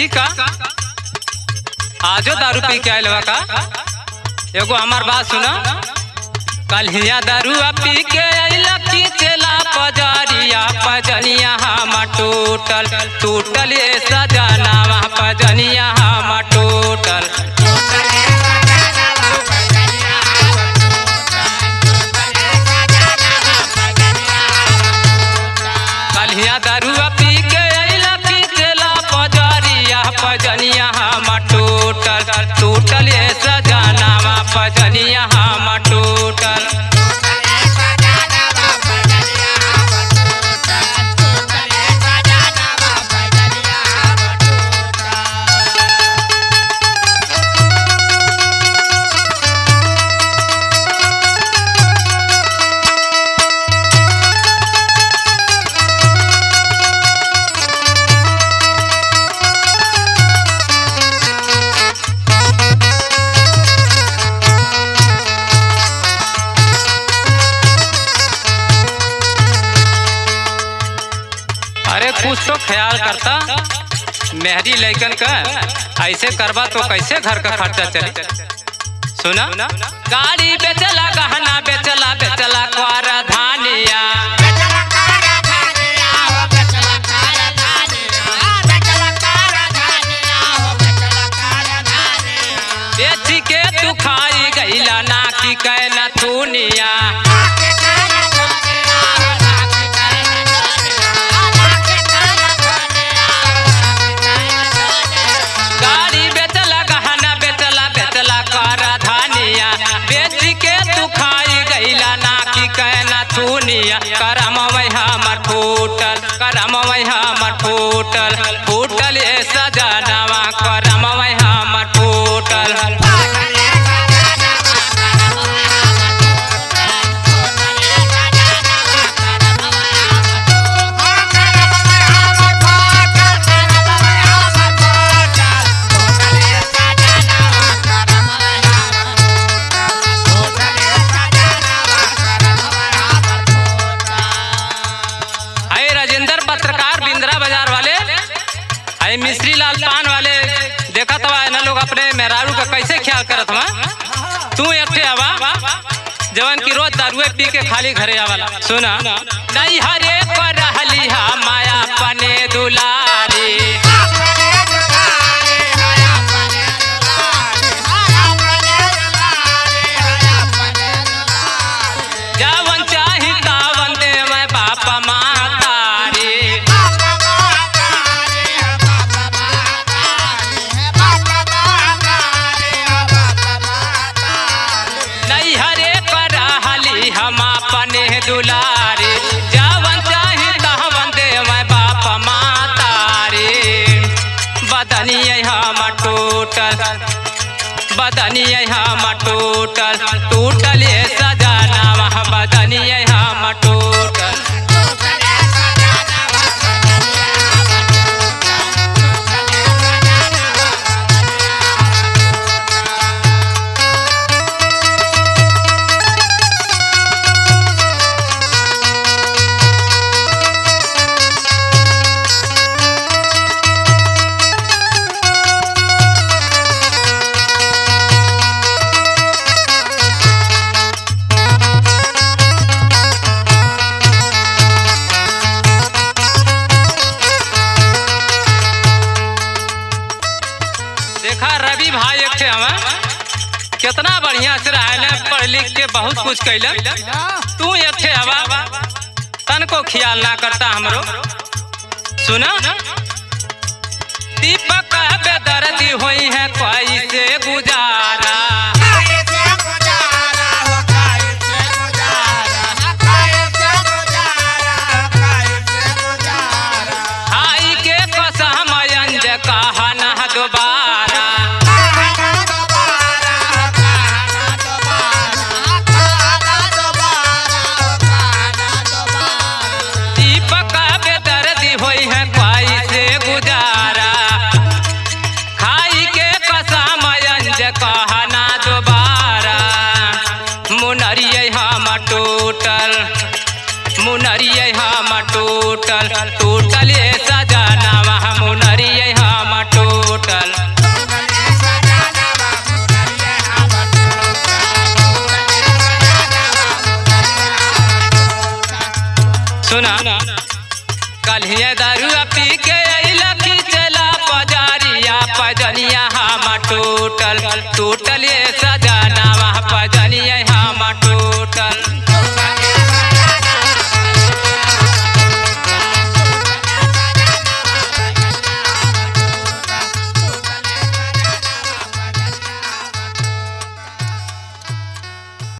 ठीक का आजो दारू पी के आयल का एगो हमार बात सुना। कल हिया दारू पी के आयल खींचला पजरिया पजनिया हम टूटल टूटल ये सजनावा पजनिया हम टूटल। कल हिया दारू पी के आयल खींचला पजरिया पजनिया हम टूटल टूटल ये सजनावा पजनिया हम टूटल। अरे कुछ तो ख्याल करता मेहरी लैकन का ऐसे करबा तो कैसे घर का खर्चा चले। सुना गाड़ी बेचला गहना बेचला बेचला क्वार धानिया बेच के तू खाई गईला ना की कहना थूनिया। करम हमर फूटल करम हमर फूटल फूटल ये सजनावा करम हमर फूटल। पत्रकार बिंद्रा बाजार वाले आई मिश्री लाल पान वाले देखा तो ना लोग अपने मेहरारू का कैसे ख्याल करत हुआ। तू एक आवा जवन की रोज दारुए पी के खाली घरे आवाला। सुना नहीं हरे पर रहली हा माया पने दुलारी जवन चाही तावन दे मैं बापा माँ हम अपने दुलारे जवन चाही तहवन दे मैं बाप मातारे। बदनिया हम टूटल बदनिया हम टूटल टूटल ये सजनावा बदनिया हम टूटल। देखा रवि भाई एक थे हमें कितना बढ़िया से रहले पढ़ लिख के बहुत कुछ कैले। तू एक थे हवा तन को ख्याल ना करता हमरो। सुना दीपक बेदर्दी हुई है कैसे गुजारा हाई के कसम अंज कहा ना दोबारा दीपक बेदर्दी हुई है कैसे गुजारा पैजनिया हम टूटल टूटल ये